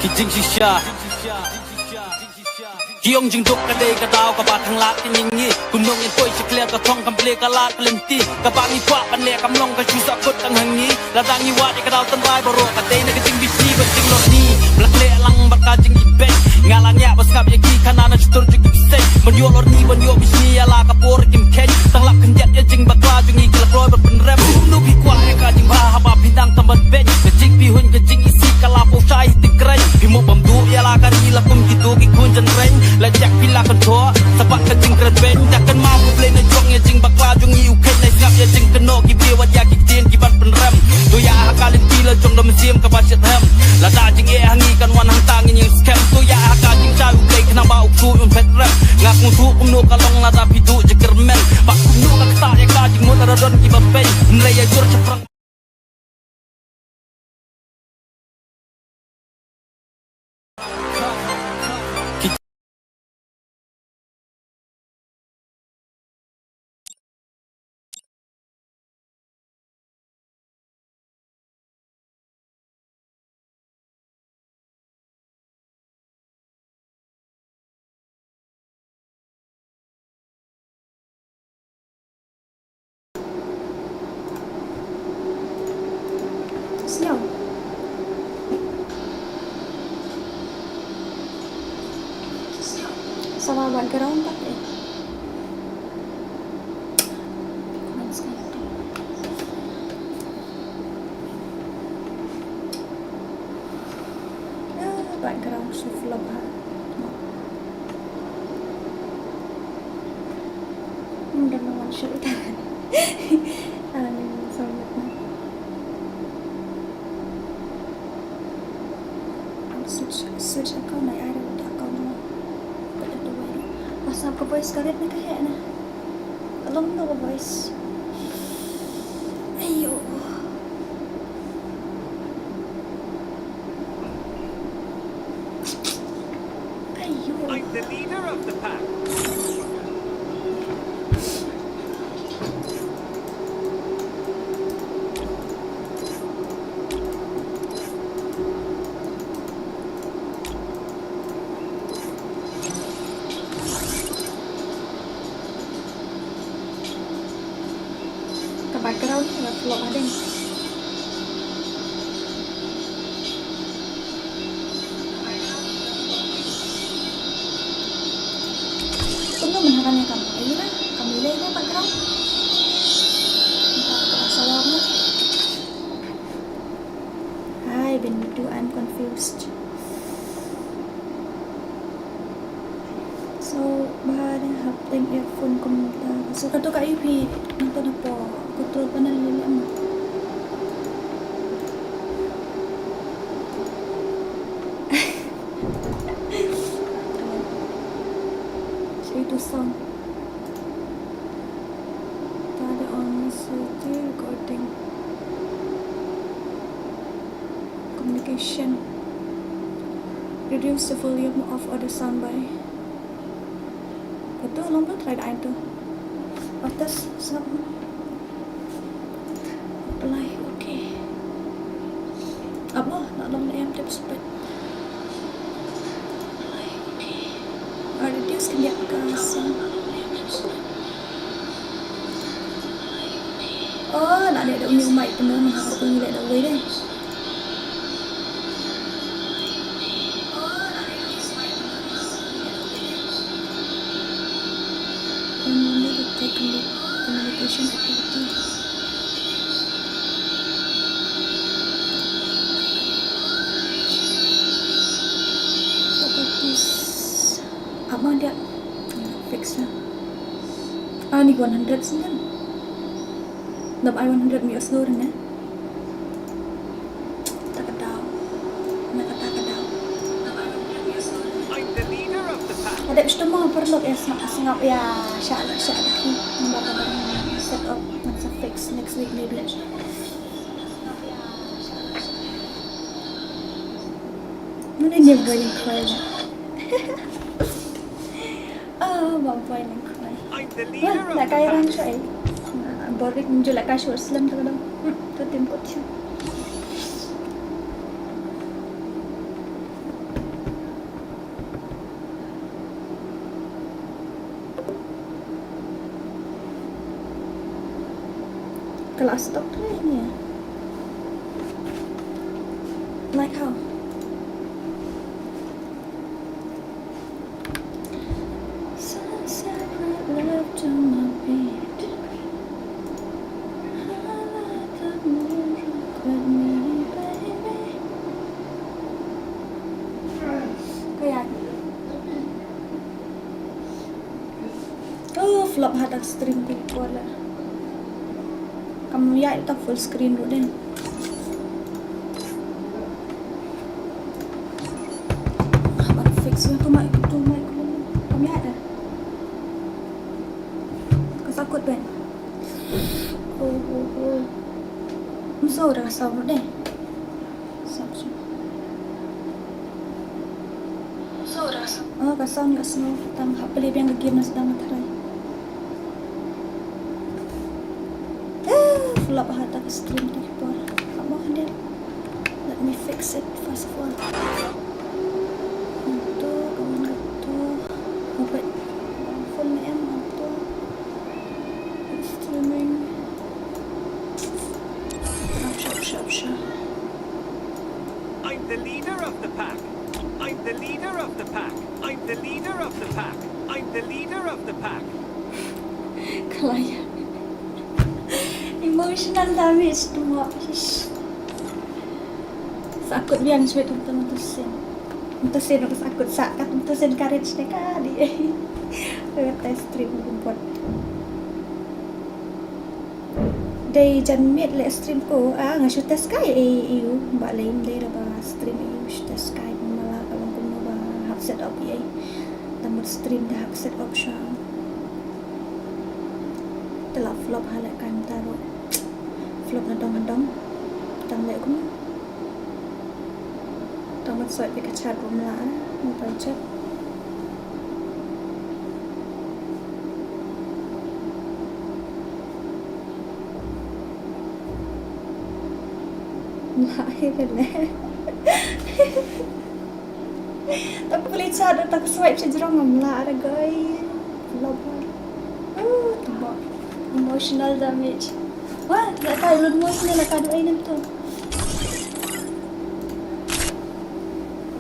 kijing shisha Kiong jing duk ka day ka daw ka ba thang lat kin yin kunong in toy chikle ka thong kam ple ka la klenti ka ba ni kwa pan le kam long ka chu sa kut tang hangi la dang ni wa ka daw tan bai baro ka day na ka jing bisi ka jing lot ni blak le lang ba ka jing ibet ngalang ya bas kap ya ki kana na chutur jing bisi man yo lor ni ban yo bisi ya la ka por kim ken tang lap kan jet ya jing ba kla jing i ka proy ba pen rem nu bi kwa ka jing ba ha ba bidang tamban bet ka jing bi hun ka jing isi ka la po chai ti kren bi mo bam du ya la ka ri la kum ki tu ki kun jan ren la jak pila kan thua sabat ka jing kren ben takkan mau ku play na jong ya jing bakla jong i uken na ngap ya jing keno ki bi wat ya ki tin ki ban pen rem tu ya ha kalin ti la jong dam sim ka ba chet hem la da jing e hangi kan wan hang tang in yang scam tu ya ha ka jing chai u play kana ba u tu un pet rem ngap mu tu kum no ka long la da pi du je kermen ba kum no ka ta ya ka jing mo ta don ki ba pen nlai ya jur chaprang Siap. Sama background tak ya? Background sufla bah. Udah nawan cerita. Ani sangat. Search account này ai đâu đã account đâu. Vậy là tôi vậy. WhatsApp có voice có biết mấy cái hệ nè. Lông đâu có voice. Ayo. Ayo. I'm the leader of the pack. Background nggak vlog ada nih. Tunggu menhakannya kamu. Ini lah, kamu lihat ini background. Entah terasa warna. Hai, Bendu, I'm confused. So, bahan hapting earphone komentar. So, kata Kak Ibi, nonton apa? Betul benar lili amat. Itu song. Tadi on city recording. Communication. Reduce the volume of other soundbite. Betul, lomba try dah itu. Atas sama. Apply, okay. Apa? Nak long em tips bet. Reduce kejap kasar. Oh, nak ada new mic teman aku ni ada way deh. Only to take communication activity. Apa dia fix lah. Ni 100 kan? Dapat I 100 US dollar ni. Tak tahu. Nak kata tahu. I'm the leader of the pack. Ada cuma perlu ya sangat ya syarah ni. Membawa set up masa fix next week maybe. Mana dia boiling cry? Bapak yang cry. I'm the leader of Nak the kaya pack. orang saya. Borik muncul nak kasih Islam tu kadang. Tu tim coach. last stop train ya. Like how? Sunset right left to my beat. I like the music with me, baby. Kayak flop hata stream ko wala. Kamu ya itu full screen dulu deh. Baru fix ya tuh mic kamu ya ada. Kesakut ben. Musuh udah kasih dulu deh. Samsung. Oh, kasih tang hapli yang game na sedang matray. Flop hata ke stream tadi por. Kamu kan dia. Let me fix it first of all. Itu kawan itu. Open full name itu. Streaming. Shop. I'm the leader of the pack. I'm the leader of the pack. I'm the leader of the pack. I'm the leader of the pack. Klien. Emotional damage semua. Sakut biang sulit untuk mutusin aku sakut sakat mutusin courage ni kali. Test stream buat. Day janmit le stream ko ngashoot test sky eu ba lain day ba stream eu test sky malah kalau kuno ba hak set up ai tambah stream dah hak set up siya telah flop halakan taro flop na dong tang le kuno tambah swipe ke chat rumla mobile chat lahir lah. Tak boleh cari tak swipe sejarah ngamla ada guys. Lobang. Tebak. Emotional damage. Wah, tak tahu lu emotional nak kadu ain tu.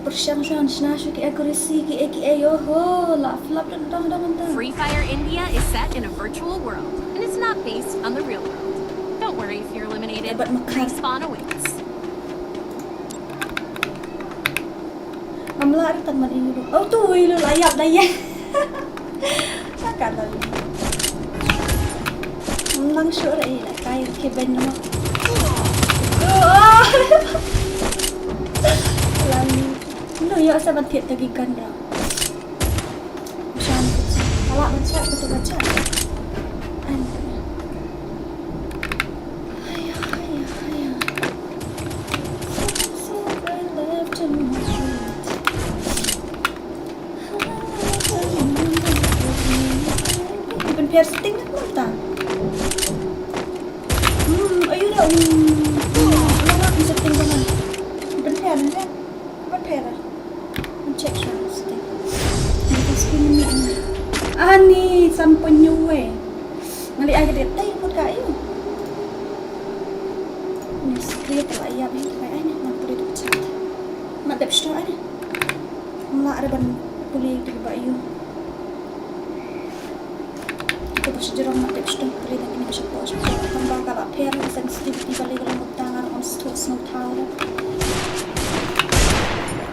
Persyang-syang snashu ki akurasi ki ayo ho la flop dah mentah. Free Fire India is set in a virtual world, and it's not based on the real world. Don't worry if you're eliminated. Dapat makan. Respawn awaits. Amla ada teman ini tu. Oh tu lu layap dah ya. Takkan dah. Langsung dah nak kaya keben nama. Lalu, lu ya saya bantit lagi ganda. Macam kalau baca betul baca. Biar setting nak mata. Ayo dah. Nak setting kan. Benar kan? Benar. Check setting. Ini skin ni. Ni sampun nyue. Ngali aja dia tay pun kayu. Ni sekali terlayap ni kayak ni nak boleh dicat. Nak dep store ni. Nak ada ban boleh dibayu. Sejarah mati sudah beri dan ini bisa pos. Tambah kalau pair sensitivity balik kalau mutangan on stools no tower.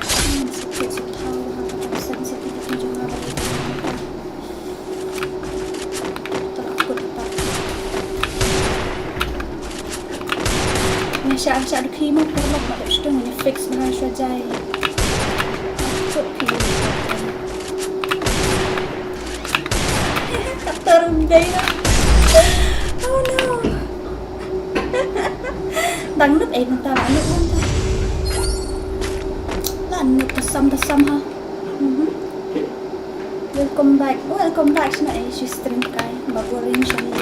Sensitivity tower atau sensitivity juga balik. Terakut tak. Masih ada kimo perlu mati sudah ini fix dengan saja. Terundai lah. Oh no. Đang núp em ta lại núp không ta? Là núp tasam ha. Welcome back na si stream kay bagurin siya niya.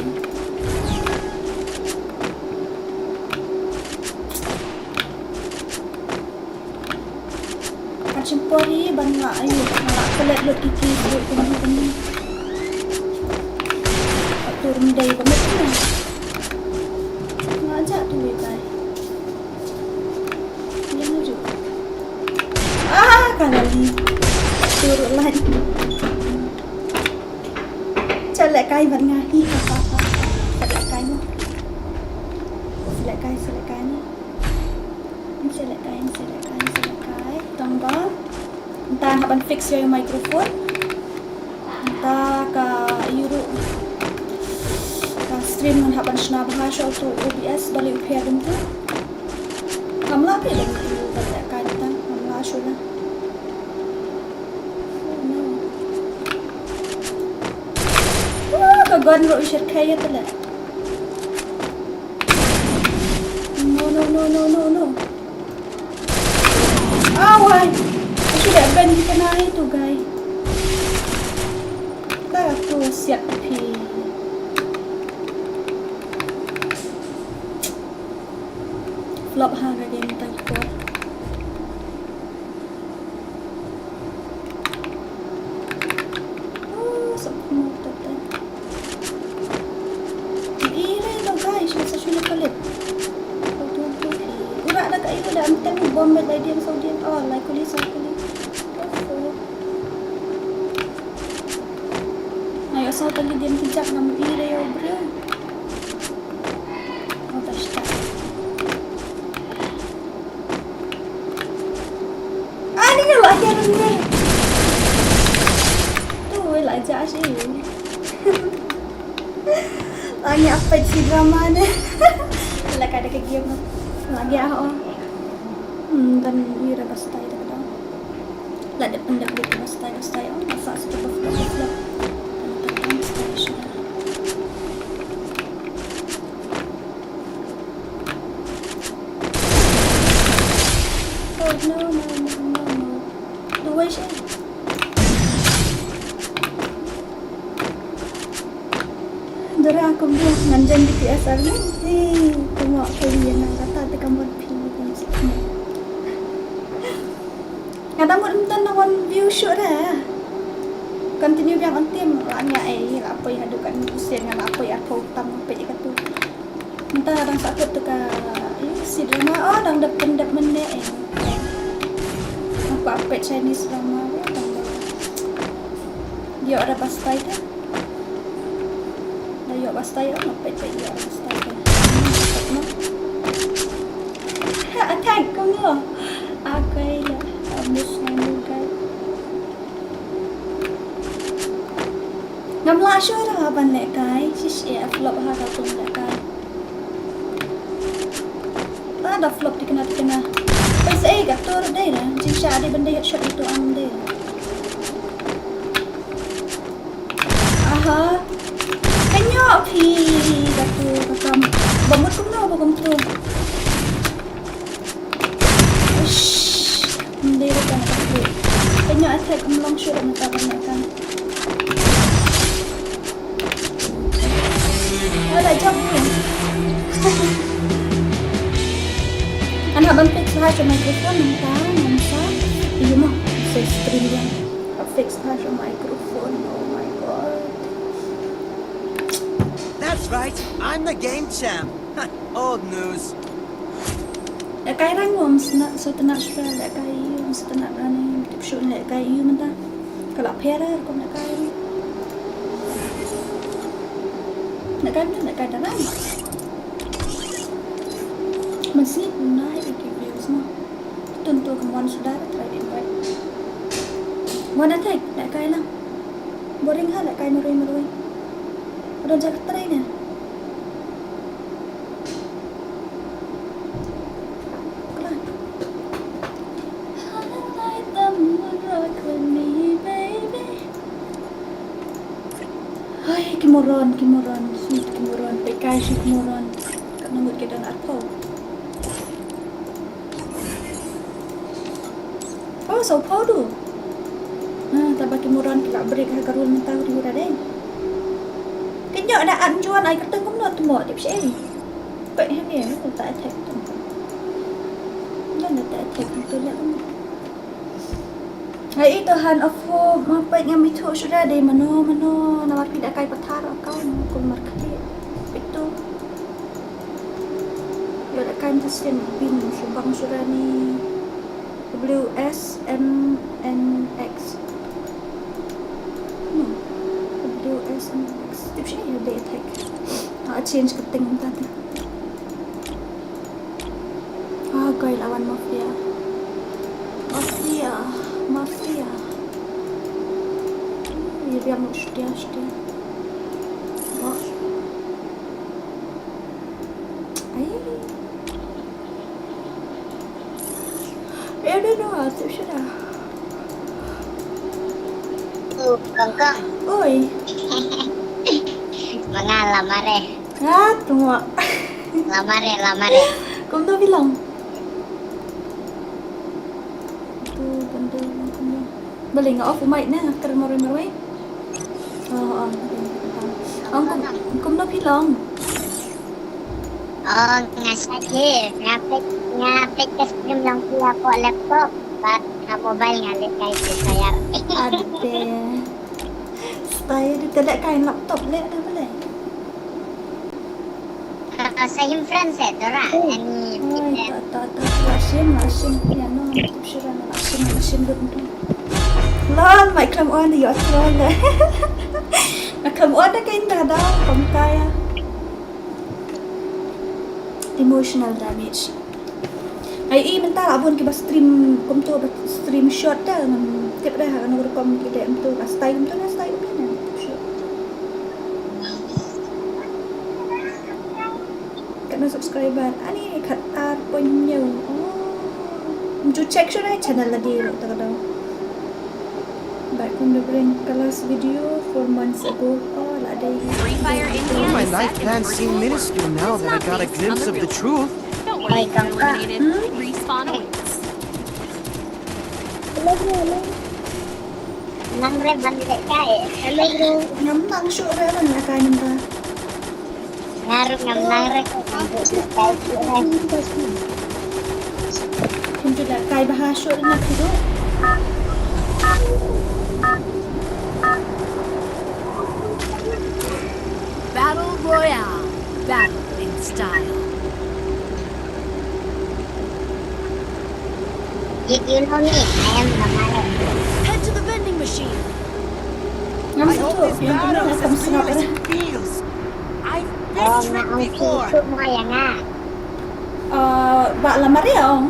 Kacimpori banla ayo nakakulit lot kikisip kung turun day banget na. tu guys. Yang lucu. Kan lagi. Turun lagi. Selek kai vẫn ngahi. Selek kai ni. Selek kai ni. Selek kai. Tunggu. Entah haban fix your microphone. Entah ka iru. Ka stream ngan haban shna bahasa auto OBS balik upaya tu. Kamla pe dah selek kai ta. Kamla sudah. Kagan ro share kaya tala. No. Awai. Sudah ban kita naik tu guys. Dah tu siap pi. Flop harga game tak kuat. Semua tetap. Ini lo guys, masa sulit pelik. Urat dah kat itu dah antam bom lagi dia Saudi. Oh, like kulis. Ayo so tadi dia kejap nama ire yo bro. Oh, tak start. Ni kan lagi ni. Tu lah aja sih. Lagi apa si drama ni? Lagi ada ke game lagi dan ira bastai dah dah. Lah ada pendak di bastai masa seperti flop. Oh no. The way she Dora aku buat nanjan di PSR ni. Tengok kalian nak kata tekan buat pin ni. Kata buat entan nawan view shoot dah. Continue yang antim lanya lah apa yang adukan usia dengan apa yang aku utang apa je kata. Entah orang sakit tu ka si drama orang dah pendap mendek. Apa Chinese drama dia ada pastai dah. Yo bastai apa pet yo bastai kan. Attack kau ni. Akai lah. Abis ni kan. Ngam la sure dah ban lek kai. Sis flop ha ka tu lek kai. Ada flop dikena. Pas gator deh lah. Jika ada benda headshot itu am deh. Aha. Kanyok pi datu kakam bamut kum tu. Hindi ko na kasi. Kanyok attack long shot na tapan. Wala jump mo. Anak bantu sa microphone ng sa iyo mo sa stream yan. Fix sa microphone. Oh my god. That's right, I'm the game champ. Old news. Kay rang mo so tanak siya kay yung sa tanak rani tip show na kay yung mata. Kala pera ko na kay. Nakay dalam. Masih naik reviews mo. Tentu kemuan saudara try invite. Mana tag nak kay lang. Boring ha nak kay meroy. Udah jaga try na. Kimuron, sweet kimuron, pekay si kimuron. Kat nunggut kita nak apa? Oh, so pau tu. Tabak kimuron kita break harga run tahu di mana deh. Kenyok ada anjuan ai keteng kum not mo tip si. Pek ni tu tak attack tu. Jangan tak attack tu lah. Hai itu hand of hope apa yang mitu sudah deh mano nawar tidak kai pathar kau kun markati itu kain sistem bin subang surani WSMNX. WSMNX. Tipsnya ya dia attack. Change keting tadi. Guy lawan mafia. Я прям ждя. I don't know how to shut up. Kongkong. Oi. Mga lamare. Tunggu. Lamare. Kamu dah bilang? Boleh nggak off mic na? Karena maroi. Kamu dah bilang? Oh, ngasaje. Ngapit ke stream lang pula ko laptop. At mobile ngalit kay saya. Ada. Saya tidak kain laptop le dah boleh. Sa himfran sa dora. Ani Tak. Lasim. Ya no. Sirana lasim dulu. Lan, mai klam on di otro le. Klam on dah kain dah dah. Kaya. Emotional damage. Ai mental abon ke stream kom tu stream short dah dengan tip dah kan orang kom ke dem tu style tu na style ni. Kena subscriber ani khatar punya. Ju check sudah channel lagi tak tahu. Back from the brain class video 4 months ago. Oh, lah ada. Free Fire India My is life set in a can virtual seem world. minuscule now It's that I not got a based glimpse on of the real truth. world. Don't worry, if you're eliminated. Respawn awaits. nangre balik kay. Hello bro. Namang sure dah nak kain dah. Ngaruk nangre ko. Kunci dah kain bahasa nak tu. Battle Royale. Battle in style. You know me, I am Lamare. Head to the vending machine. Nam tu. Yang tu nak kamu senap dah. feels. I've Oh, naong siso mo yan nga. Bak lamar dia om.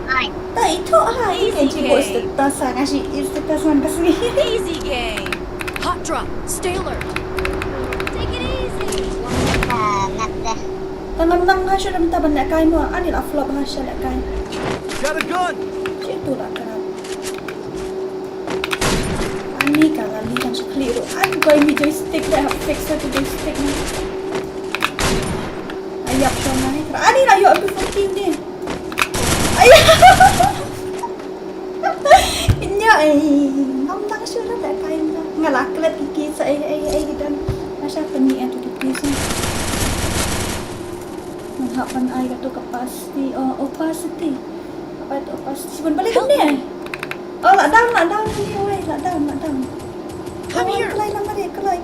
Ay, Tak itu ini cikgu status ngasih status man kasih. Easy game. Hot drop. Stay alert. Take it easy. nagda. Tanam hasil minta benda kain mo. Ani lah flop hasil kain. Got a gun. Situ lah kerap. Ani kalau lihat sekeliru. Ani kau ini joystick dah fix satu joystick ni. Ayap sama ni. Ani lah yuk aku fucking ni. Ayap. Inya nampak sudah tak kain dah. Ngalah kelat kiki saya dan masa penik tu kiki. Menghapan air tu kapasiti. Opacity. Apa itu opacity? Sebentar balik ke ni. Oh, nak down ni, oi, nak down. Come here. Kelai nama dia, kelai.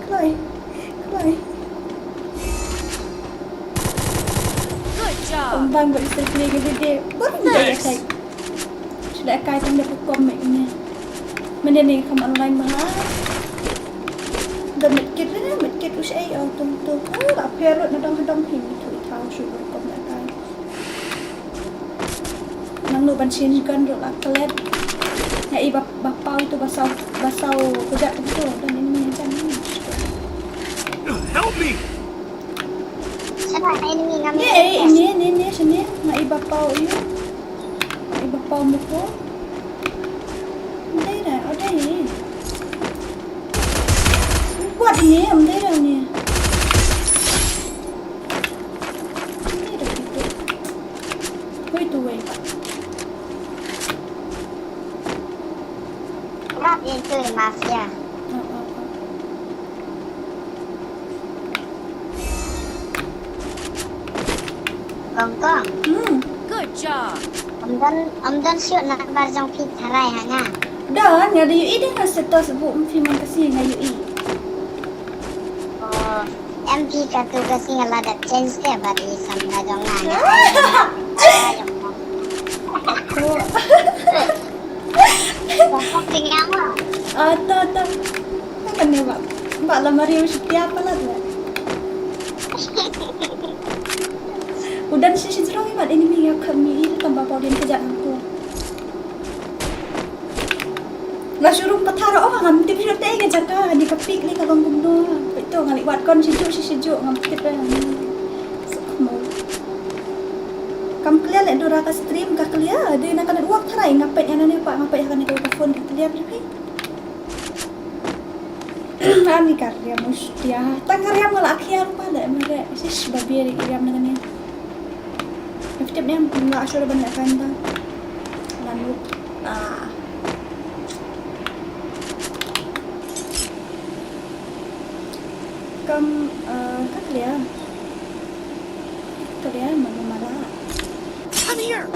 Good job. Kembang buat isteri play gede. Baru dia cek. Sudah kait tanda hukum ni. Mana ni kamu online mahal? Dah medkit ni, medkit usai tum. Oh, tak perut nadang him tu tahu syukur kau nak kait. Nang lu ban change gun lah kelep. Ya bapau itu basau kejap itu dan ini macam ni. Help me. Sana enemy kami. Ini sini nak bapau ini. Nak bapau muka. Đây này, ở đây nè. Quạt nhé, ở đây đâu nè. Đây được itu. Wait to wait. Rap itu mafia. Kongkong. Good job. Omdan shoot nak barjong fit harai hanga. Dah, ni ada UI dia kan status buat film kasih dengan UI. Oh, MP katu kasi nga ladat change ke bari samda jong na nga. Bakit tinggal mo? Ada. Kan ya, Pak. Mbak lamari setia apa lah tuh? Udah sisi jerong ya, ini minyak kami itu tambah powder kejap aku. Lah suruh patara orang ngamti bisa teh ngajak di kepik ni kabang gumno. Itu ngali wat kon sejuk ngamti pe. Mau. Kam clear le dora ka stream ka clear. Dia nak kena uak tarai ngapet yang nani Pak ngapet akan itu telepon clear ni. Ani karya mustia. Tang karya malah akhir pada mere. Sis babi iriam dengan ni. Tapi dia enggak sudah banyak kan dah. Lalu kam kalian mana marah. I'm here.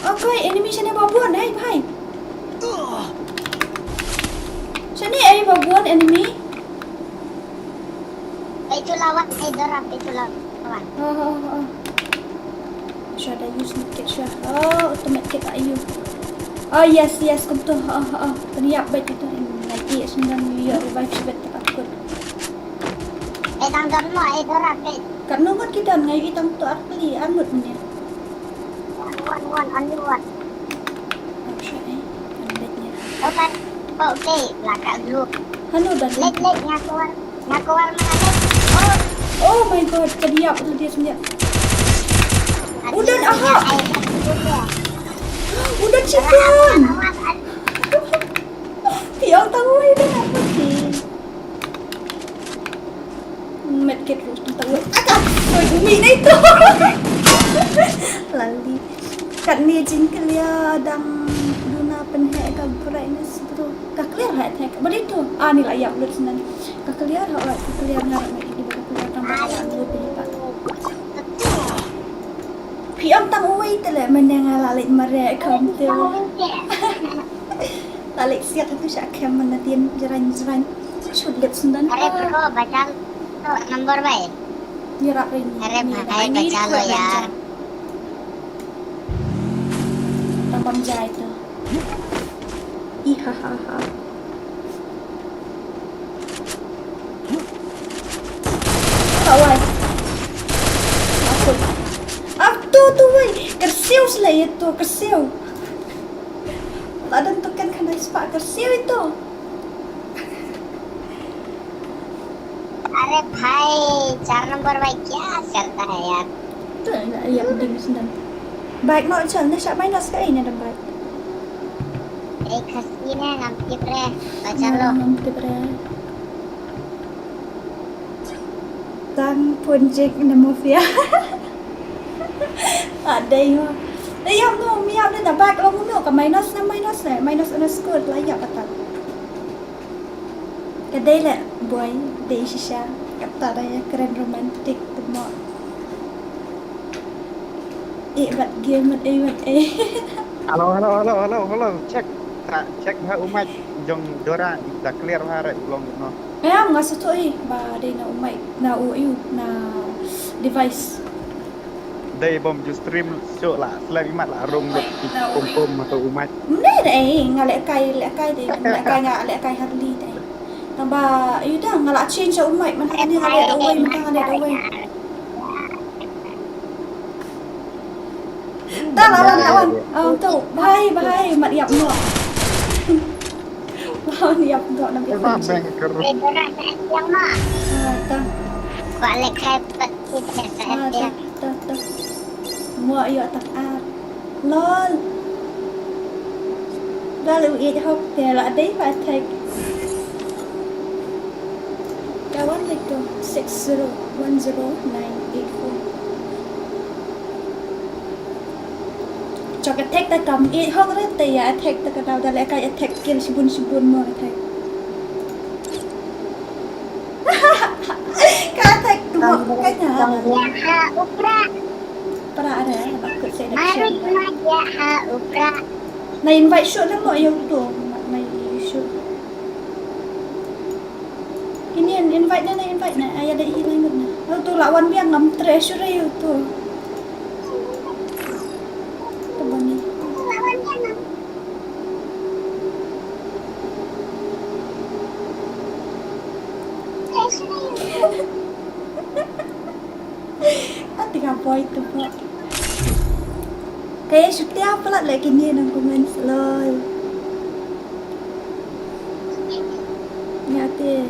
Okay, animation yang babuan bhai. Sini ay babuan enemy. Itu lawan, dorap itu lawan. Oh. Should I use medkit siya? Oh, automatic ayo. Oh yes, kumto. Teriak baik itu lagi sembilan miliar revive sebet takut. Tang don mo, dorap Kat nungut kita ngai itang tu arpli anut niya. One on you one. Oh siya andetnya. Oke, okay, belakang dulu. Hano dah. Lek ngakuar mana lek? Oh my god, teriak tu dia sebenarnya. Udah, aha. Udah chicken. Tiang tahu ini apa sih? Medkit terus tahu. Bumi na ito. Lali. Kat ni jingkelia dang duna penhek ka brightness bro. Ka clear hat hek. Berito. Ni layak ulit senan. Ka clear ha ka clear na di ba clear tambah lu pilipat. Piam tang uwi tele meneng lalik mare kam tu. Lalik siak itu syak kem menatien jeran-jeran. Sulit senan. Are bro, baca nomor baik. Nyerap ini. Are bahaya baca lo ya. Tambam jahit tu. Ihahaha. Kawai. Tu wei. Kersiu sila itu, kersiu. Tak ada tentukan kena sepak kersiu itu. अरे भाई 4 नंबर भाई क्या चलता है यार Tu ya penting senang. Baik nak channel ni siapa nak sekali ni ada baik. एक खस्सी ने नमकी pray baca lo Nanti ber. Tang punjek nama via. Ada yo. Ayam no miap ni dah baik lo muno ke minus underscore layak betul. Kedai lah boy dari shisha kata raya keren romantik temok. Buat game Halo. Cek bah umat jong dora dah clear hari belum no. nggak sesuai ba day na umay na uyu na device. Day bom ju stream show lah selain mat lah rom dok pom atau umat. Hindi ngalek kay day ngalek kay Harley day. Tamba ayu dah ngalak change sa umay man hani ngalek away. Lawan. Tu bahai mat yap no. Lawan yap no na Emang bengker. dora yang mah Ta. balik hebat kita Ta. Mua ayo tak ar. Lol. Lalu ia hok dia la day ba take. Kawan itu 60109884. Cok attack ta kam ia hok rete ya attack ta kadau dale kai attack kill sibun mo attack. Ka attack dua kanya. ya upra Para ada bakut saya mari nak ya upra na invite shoot na mo yung to. Na shoot. Ini invite na. Ay, ada hilang na. Oh, tu lawan biang ngam treasure yun tu. Ito ba ni? At tiga boy tu po. Kaya setiap pala lagi ni nang komen slow. Nyate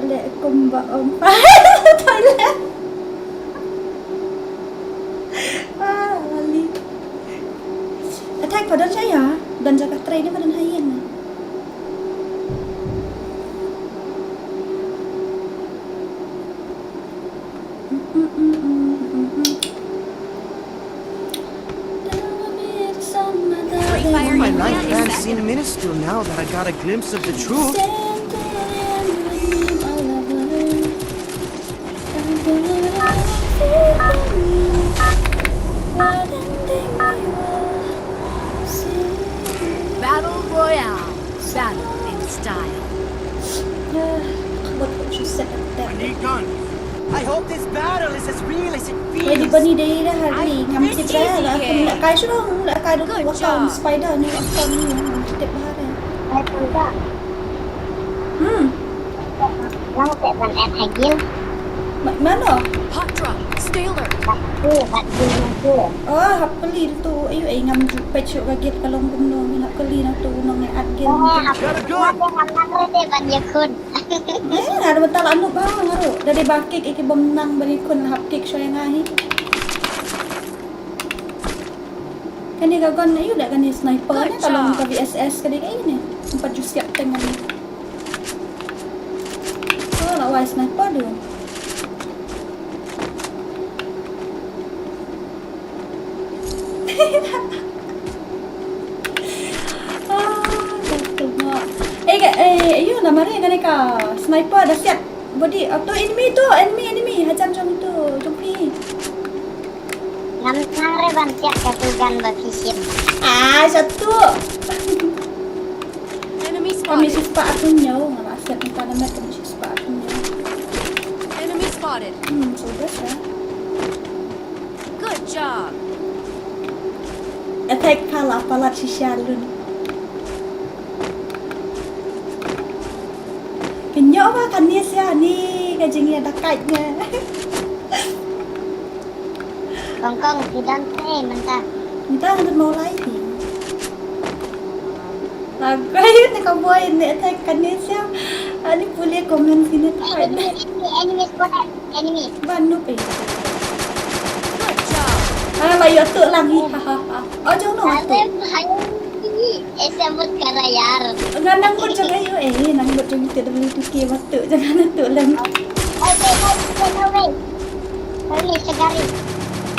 le kumba toilet. Lali. Attack pada saya dan jaga tray ni pada hayen. My life band seem minuscule now that I got a glimpse of the truth. Battle Royale. Battle in style. I need guns. I hope this battle is as real as it Pwede feels. ba ni day na hari ngam si Brad lah. Kung nak kaya sudah, nak kaya dulu account spider ni account ni yang setiap hari. Ay, tanda. Lang tekan at hagil. Mana? Hot drop. Stay alert. Bakul tu. Oh, hap kali tu. Ayo ay ngam pecuk kaget kalau gumno nak kali na tu nang ay adgen. Got a gun. Ban yakun. Ada betul anu bang ngaru. Dari bakik iki bomnang bani kun hap kik saya ngahi. Kan dia gagan ayo dak kan ni sniper ni kalau muka VSS kali kayak ni. Empat jus siap tengah ni. Oh, nak wise sniper tu. Ayun na mari gani ka sniper dah siap body tu enemy hajam jom tu jumpi Nang reban siap katugan bakisim. Satu Enemy kami spotted. sispa aku nyaw ngala siap ni kana mat kami sispa aku nyaw Enemy spotted. sudah sah Good job. attack pala sishalun kenyo ba kanis ya ni kajing ada kaitnya Kongkong tidak mentah. entah untuk mau lagi ayun nakabuhay ni attack kanis ya ani boleh komen sini tak Enemy spotted. Enemy. Banu pe. Good job. Layo tu lagi. Hahaha. Oh jauh no. Alem hai. Esebut karayar. Nganang ko jaga yo nang bot jeng tu demi tu ke waktu jangan tu lang. Okay. Kali segari.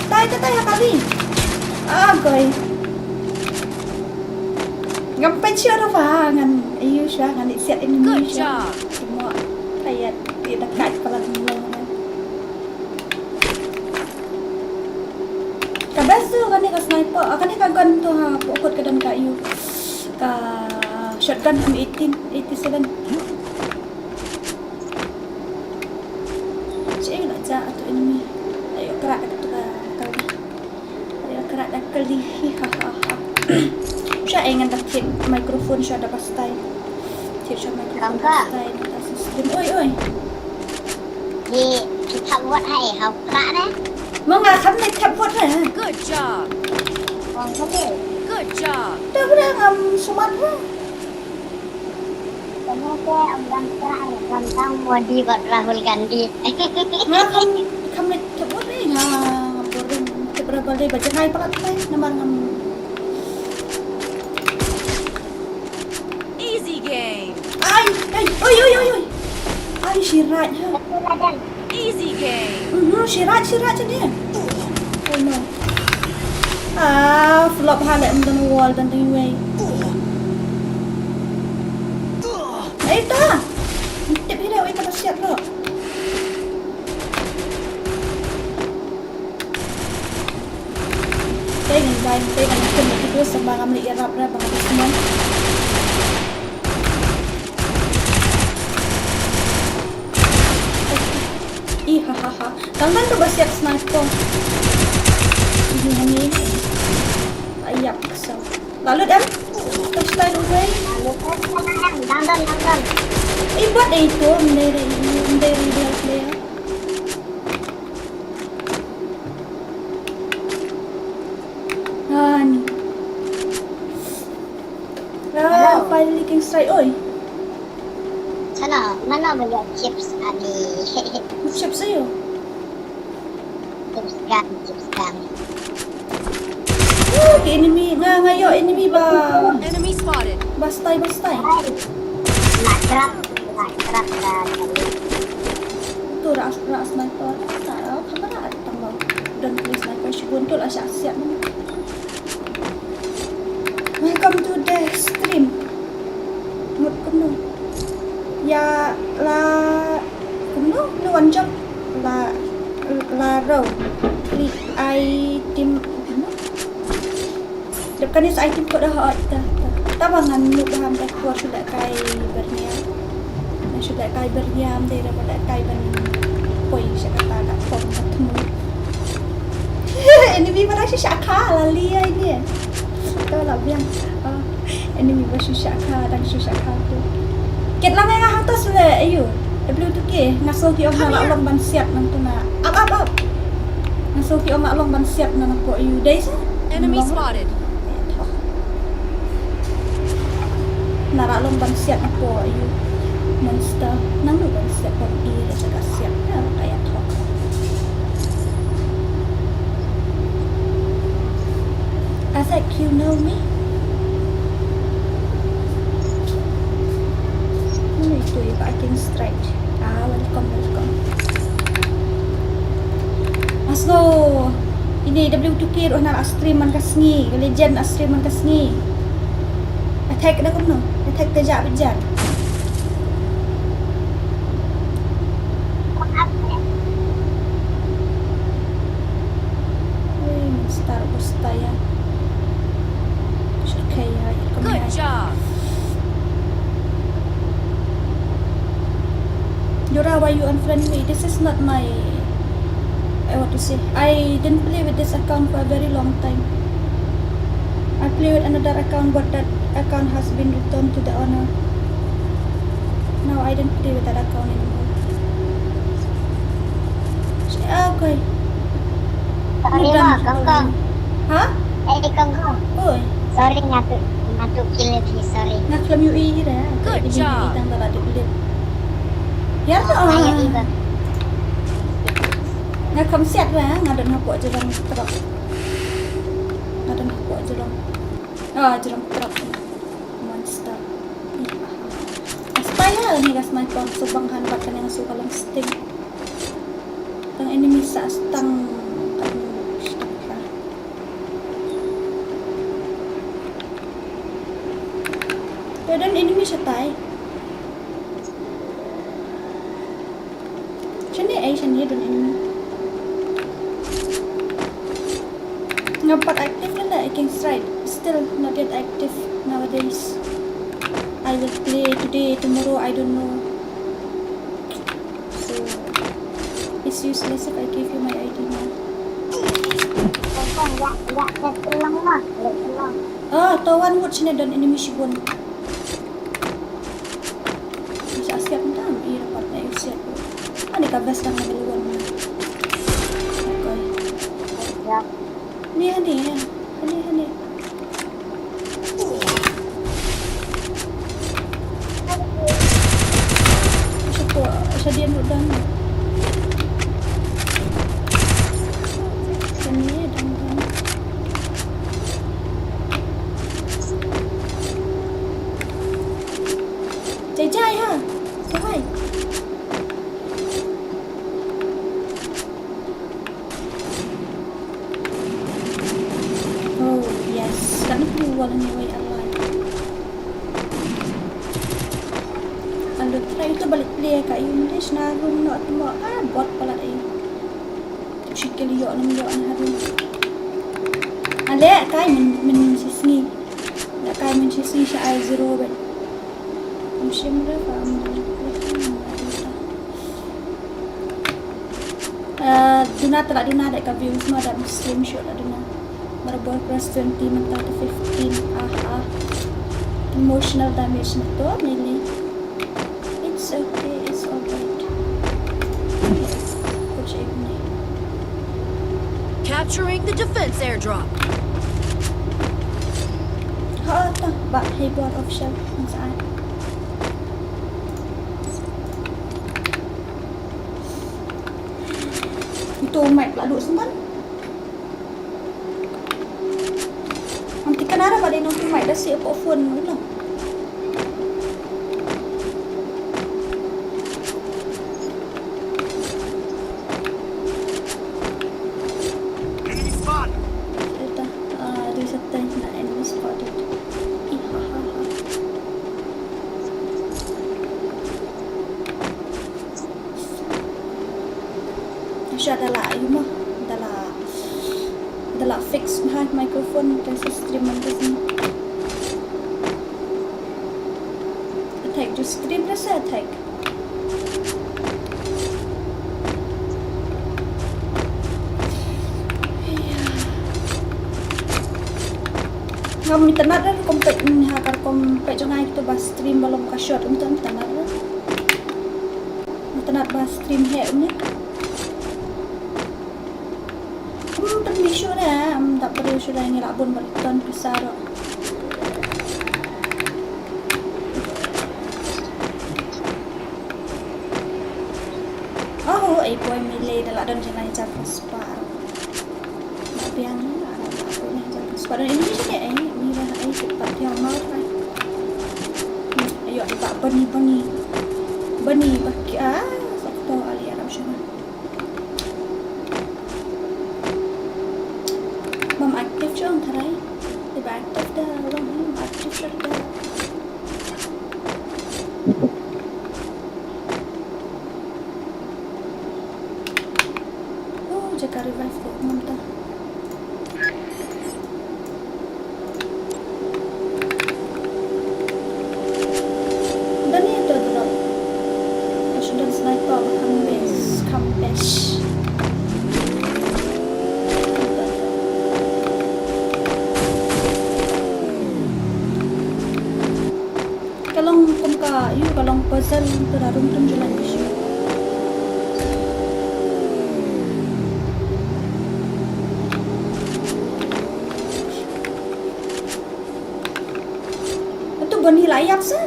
Tai kali. Goy. Ngampet siya ba ngan ayo siya ngan siat Good Indonesia. job. Semua kayak tidak kait pala dulu. Kabaso kani ka sniper, kani ka gun to ha, pukot ka dan kayo. Ka shotgun M18, 87. Siya na ja ato enemy. Ayo kerak ato ka kali. Ayo kerak dak kali. Siya ay ngan dakit microphone siya da pastay. Siya microphone pastay na system. Oy. Di kita buat hai hau krak dah. Mga kami kapot ha. Good job. Kong kami. Good job. Dah pernah ngam sumat ha. Kenapa orang krak tentang Modi buat Rahul Gandhi. Nga kami kapot ha. Ngapurin. Berapa kali baca ngai pakat tay naman ngam. Easy game. Ay. Oy. Ay sirat ha. Easy game. Sirat je dia. Oh no. Flop halak dan wall dan tingway. Ta. Tip dia wei tak siap lo. Tegan itu sebab kami irap dah bang semua. Tangan tuh bersiap sniper. Ini. Ayap kesal. Lalu dan touchline away. Dandan. Buat itu mendari dia player. Nih. Finally king strike. Oi. Sana, mana melihat chips ani? Siap saya. Chips gun. Ke enemy. Ngayo enemy ba. Enemy spotted. Bastai. Nak kerap dah. Tu ras sniper. Tak tahu kamera tambah. Dan tulis sniper buntul asyik mana. Welcome to the stream. Một công ya là cũng nó quan trọng là rau click item depan ini item kok dah hot tabangan lu paham tak kuat sudah kai berniam daripada kai ban poi saya kata tak pom ketemu ini biar masih syakha lali ini tahu lah biang ini biar syakha dan syakha tu ket lang nga hatas le ayo W2K ngaso ki om nak long ban siap nang tu na up ngaso ki om nak long ban siap nang ko ayo dai sa Enemy spotted. Nara long ban siap ko ayo monster nang lu ban siap ko i sa siap na kaya thok I think you know me. Itu backing strike. Welcome. Masno. Ini W2K roh nak stream man kasngi, legend stream man kasngi. Attack dah kono. Attack tejak bejan. Star postaya. Shukaya. Good job. Yura, why you unfriend me? This is not my... what to say? I didn't play with this account for a very long time. I play with another account, but that account has been returned to the owner. Now I don't play with that account anymore. Okay. Sorry ma, kangkong. Hah? Kangkong. Oi. Sorry ngatu kill it, sorry. Naklam yung ira. Good job. Itang tala ulit. Ya Saya iba. Nakam siat lah, ngadan hapo jerang truk. Ngadan hapo jerang. Jerang truk. Monster. Aspaya ni gas sniper subang hanbat kan yang suka lang sting. Tang enemy sa astang dan enemy siya tay. Asian here dan enemy. Ngapat active na I can strike. Still not yet active nowadays. I will play today, tomorrow, I don't know. So it's useless if I give you my ID now. Tawan wood sini dan enemy shibun. Bisa siap entah, iya dapat na siap. Ano ka best ang nagaluan mo? Okay. Hani. Siya diyan mo dan. Sini dan. Jai ha. Say. Wala ni way alive. Ando try itu balik play ka yun dis na room no at mo bot pala ay. Shikil yo nang yo an harun. Ale kay min sisni. Na kay min sisni siya ay 0 bet. Siyempre pa Duna tak duna dek ka views mo ada screenshot ada duna. Marabol press 20 mental to 15. Emotional damage na to, Nelly. It's okay, it's alright. Coach Ibni. Capturing the defense airdrop. Ito. Hayboard official. Kung saan. Ito, mic lalo saan. Nanti ka nara ba din ng mic na siya po phone mo lang. Enemy spot! Ito. There's a tent na enemy spotted. Ihahaha. Siya yun mo. Dala fix behind microphone kasi stream man kasi. Attack, just stream na sa attack. Ngam tanad rin kompet hakar kompet jong ay to ba stream balong ka shot untan tanad rin. Tanad ba stream he ni. Permission na, tak perlu sudah ngilabun balikan besar. Oh, boy milih dalam dan jenai jatuh spar. Tapi yang ni ada apa ni jatuh spar ini je ni, ni dah cepat yang mau kan. Ayo kita bani bagi fakto ali Arab sana. Mom aktif je orang tharai. Tiba aktif dah orang ni aktif dah. Oh, jaga revive tu mantap. Dan ni ada drop. Sudah sniper campes. Kalong puzzle terarung jalan isu. Itu bani layak sah.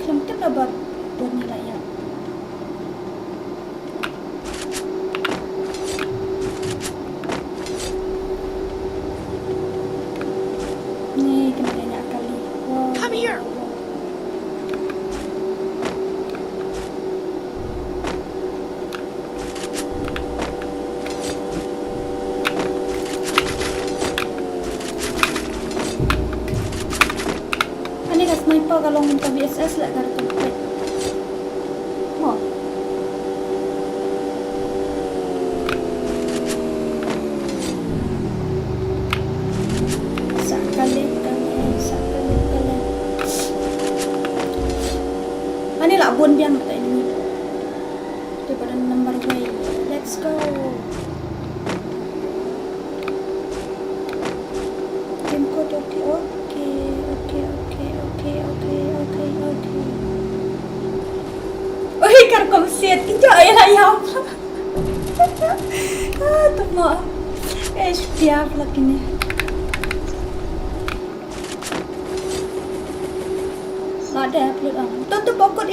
Kelentip lah bani layak. Come here. Ani ka sniper kalau minta BSS lah dari tempat. Mau? Sakali. Ani lah bun biang kata ini. Daripada number way. Let's go. Game code okay. Oi, karkom siat kita ayam. Tu mau. Tiap lagi ni. Ada upload ah. Tu pokok.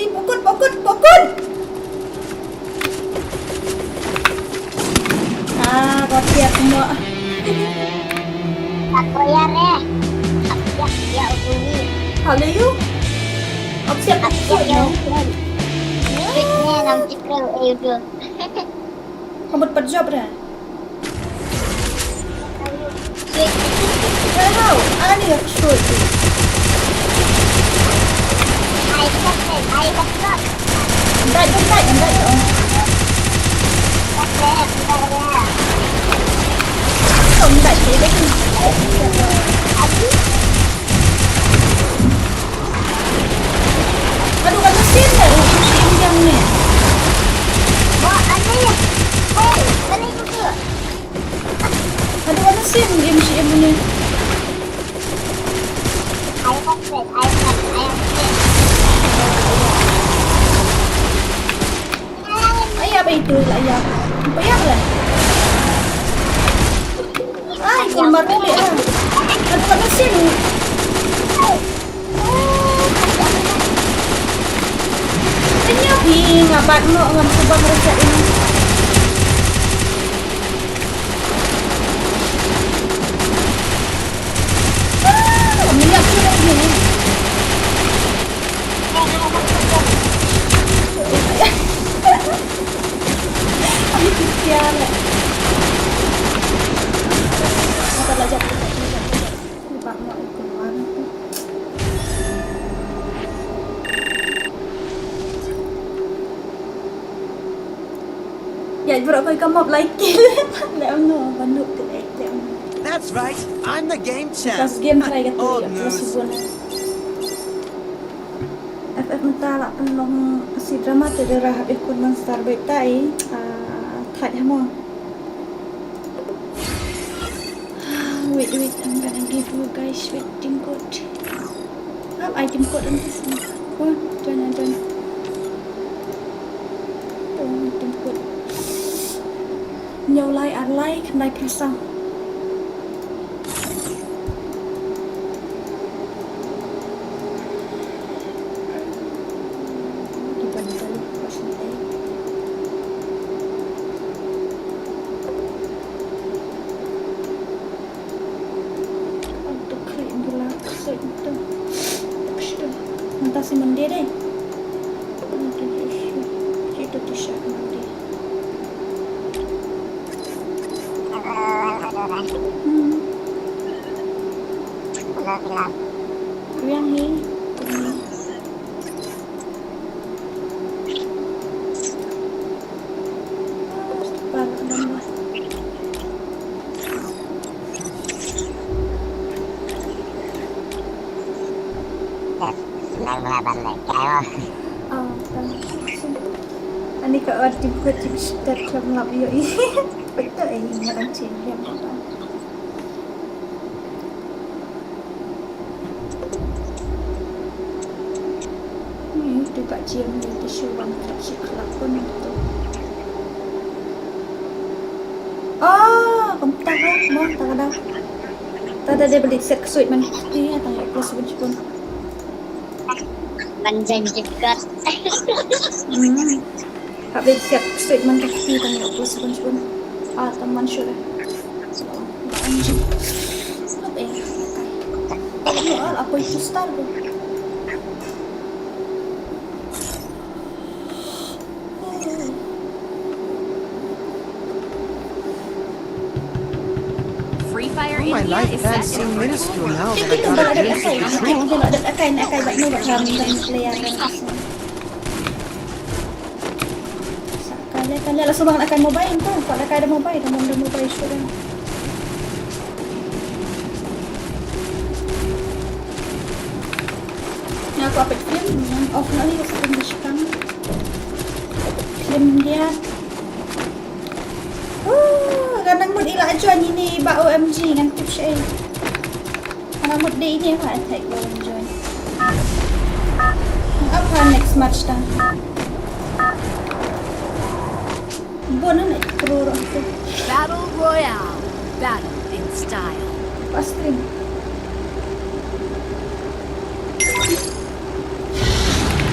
Kau siap semua. Ako yan ya ubuni. Halo you. Aku siap Ako yan. Trick niya ng chikrel ayudo. Kamu berjob dah. Trick. Tahu, ani aku shoot. Ay, bakit? Andai dong. Andai sih deh. Aduh, kan mesin. mesin game punya. Ayah apa itu? Ayah. Ayah lah. Ay, kumbar dili ah. At mesin. Ini ngabat mo ngam subang resep ini. Minyak sudah ini. Ay, kisian. Mata belajar. Lupa mau ikut mana tuh. Ya, berapa kamu like Let me know. Banduk ke That's right. I'm the game champ. Kas game try gitu Old ya, news. plus FF mentah lah penolong si drama terderah habis kun monster betai tight hamo. Wait, I'm gonna give you guys waiting code. Item code nanti semua. Oh, jangan. Oh, item code. Nhiều like ăn like like sao? Si Monday deh. Itu t-shirt Monday. Yang ni. Ani ka ating ko start club lab yo. Betul ini marang cengkem apa. Ini tu kak cium ni tisu bang tak cik kelakon itu. Komputer lah, mau tak ada. Tak ada dia beli set kesuit man. Dia tanya plus pun. Panjang juga. Habis siap statement kaki tanya plus pun. Teman sudah. Anjing. Apa ya? Okay. Apa itu star tu? Free Fire Oh, my India life is plans set in seem a minuscule virtual now world. that I Kita got tak a ada glimpse of the akai. truth. Kita tak ada akai buat ni buat ram dan player dan asal. Kalian langsung banget akan mobile tu. Kalau ada mobile, dah mobile sudah. Ni aku update film, off nak ni aku film sekarang. Film dia. Kadang mood ilah ajuan ini bak OMG dengan tips A. Kadang mood dia ini apa attack bak ajuan. Apa next match dah? Bona nak terurut tu. Battle Royale. Battle in style. Pasti.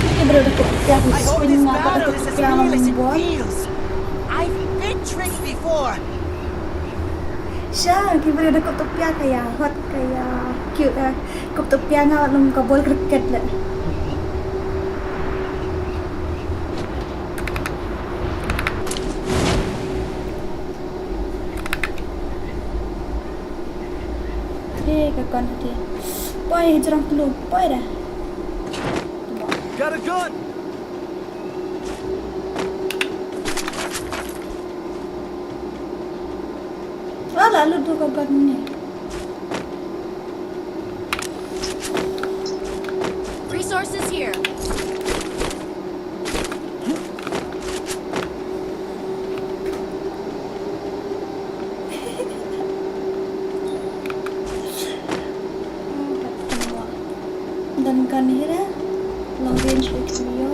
Ini baru dah kupiah I hope this spin apa dah battle is as kupiah real as it membuat. feels. I've been tricked before. Siya, kita baru dah kupiah kayak hot kayak cute lah. Kupiah ngawat nung kabul cricket lah. Kakan hati. Boy, jerang dulu. Boy dah. Got a gun! Lalu tu kakan ni. Resources here. gun ni dah. Long range dia.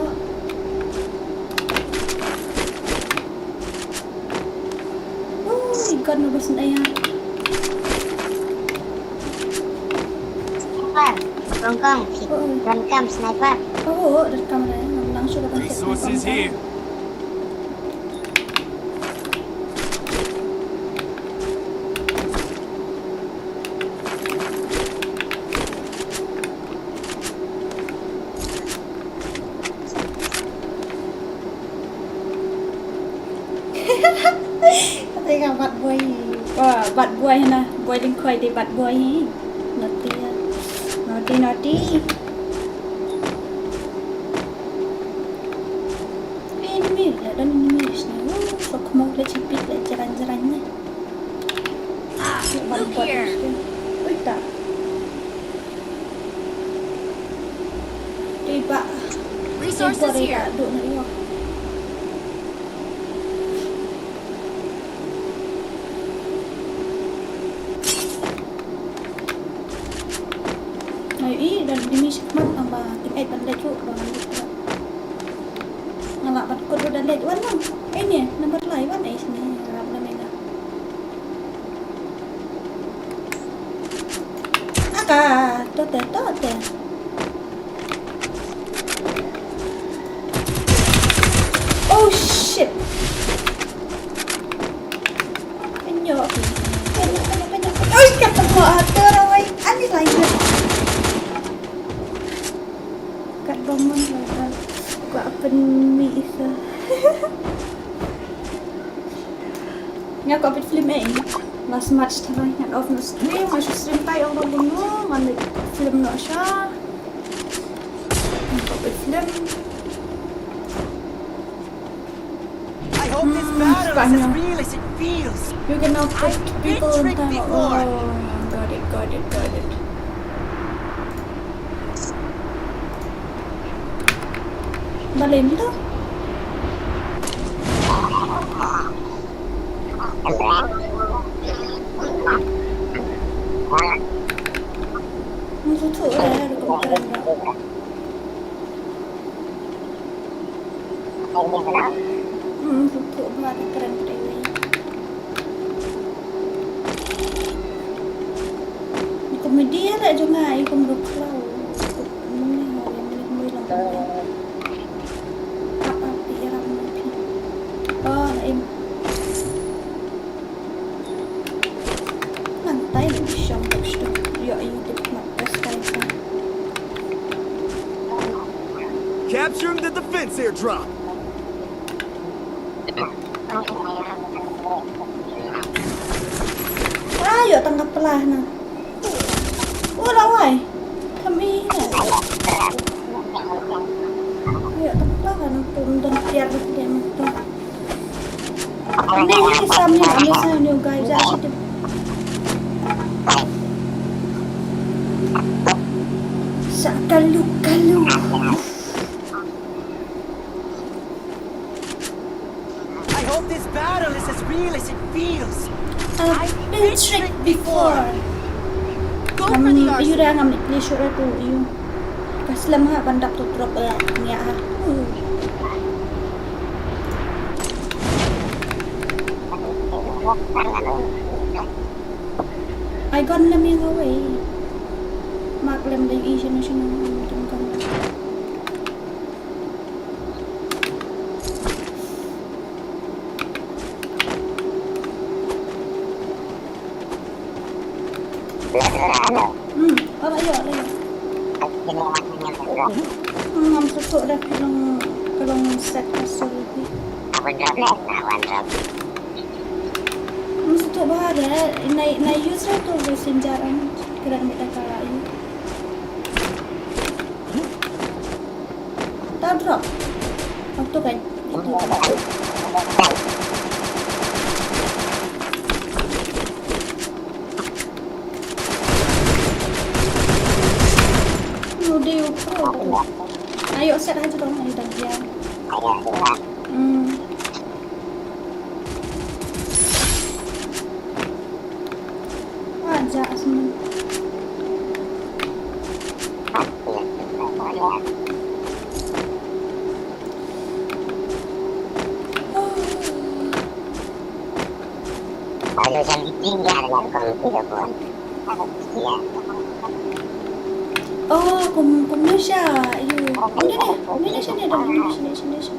Gun na basta na yan. Sniper. Rongkong. Rongkong sniper. Oo, rekam na yan. Langsung ka Resources here. Tengok bad boy. Wah, bad boy na. Boy din koi di bad boy. Naughty ya. Naughty. Enemy lah dan enemy ni. Sok mau le cipit le jalan-jalan ni. Bad boy. Oi tak. Tiba. Resources here. Duk na iyo. Dan demi sikmat tambah tingkat dan lejut bangan itu. Ngalak batkut dan lejut mana? Ini nombor lain mana sini? Harap nama dah. Aka, tote. Oh shit. Penyok. Oi, ketemu atur awai. Ani lain. Kat bangun lah. Gua open mi isa. Nga ko open film last match tara nga off na stream, masih stream tayo ang bungo, man film na siya. Nga open film. I hope this battle is as real as it feels. You can now put people in time. Oh, got it. Dalim tu. Musuh tu ada komputer. Musuh tu ada keren. Ni komedi ada juga ai komedi kau. Ni yang boleh lang. Em lantai lebih syam tu. Ya ini tempat pasal. Capturing the defense airdrop. Ayo tangkap pelah na. Oh lawai. Kami ni. Ayo tangkap pelah na pun dan tiar dia tu. Ini samnya ambil new guys asyik. Sakalu. I hope this battle is as real as it feels. I've been tricked before. Go for the You arsenal. dah ngambil pleasure tu you. Kaslam ha bandap tu drop ni ah. I got them in away. Mark them the Asian national macam. Ala ya. Mam susu dah kalau set kasur ni. Susu bahar na use tu bersinjaran kira mereka kala ini. Tak drop. Waktu kan itu. Dia pro. Ayo set aja dong ayo dah dia. Aja asma. Kalau yang tinggi adalah kalau tidak pun. Oh, Malaysia. You. Malaysia ni ada Malaysia.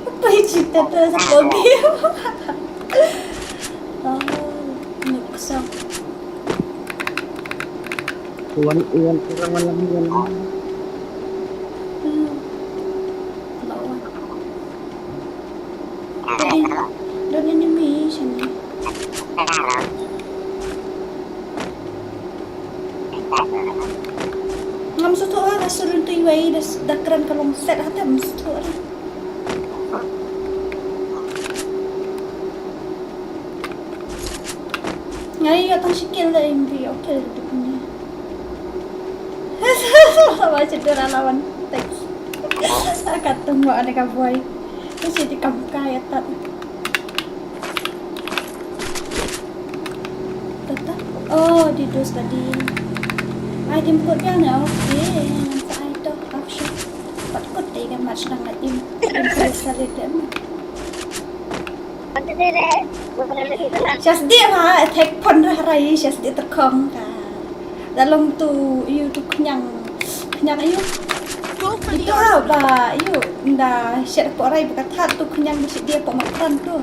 Apa yang cerita tu siapa dia? Oh, Microsoft. Iwan kurang malam Iwan. Lawan. Dan animation ni. Ngam suatu orang suruh tu iwai dah keren kalau set hati mesti orang. Ngai atang sikil dah MV okey tu punya. Baca dia lawan teks. Kata mak ada kabuai. Terus jadi kamkai atat. Tata. Oh, di dos tadi. Item code dia ni okey. Nampak item option. Pat code dia kan match dengan item. Sekali dem. Syas dia mah attack pon rai syas dia terkong. Dalam tu you tu kenyang ayu. Itu apa? You dah share pok rai berkata tu kenyang mesti dia pok makan tu.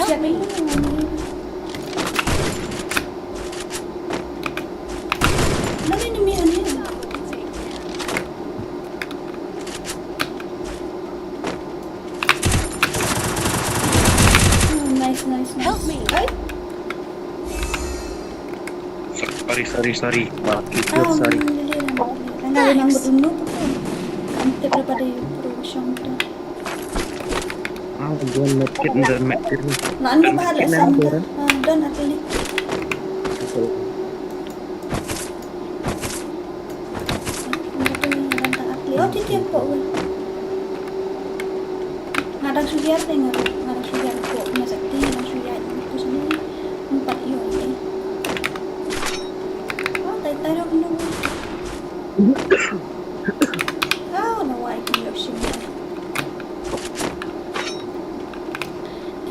Siap ni. Mana ni mi ni? Nice. Help me. Ay? Sorry. Sorry. Tanggalin ang butuno po. Ante daripada yung production to. Gua medkit ni. Naan mo bahala sa anda. Doon actually. Oh, di tempo. Ngadang suyar deh ngadang suyar po. Nasakti ngadang suyar. Ito sa nila. Empat yun eh. Oh, tayo ako nung. Oh, naway ko yung siya.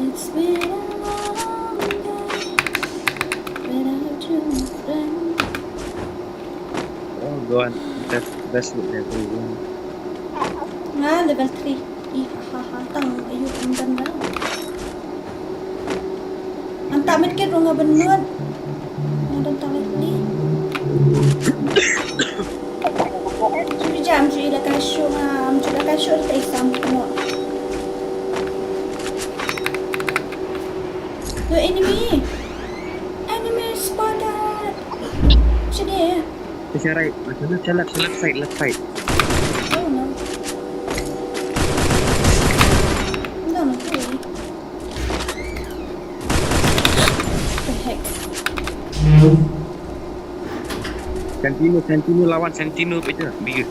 It's been a long day without you, my friend. Oh, go on. That's level 1. Nga, level 3. Hahatang, ayun, ang ganda. Ang tamit kid nga benut. Ang tamit ni. Jam sudah kasih sudah kasih tak isam semua. The enemy spotted. Sini. Bisa right. Macam left side. Oh no. No. The heck. Sentino lawan Sentino itu bigger.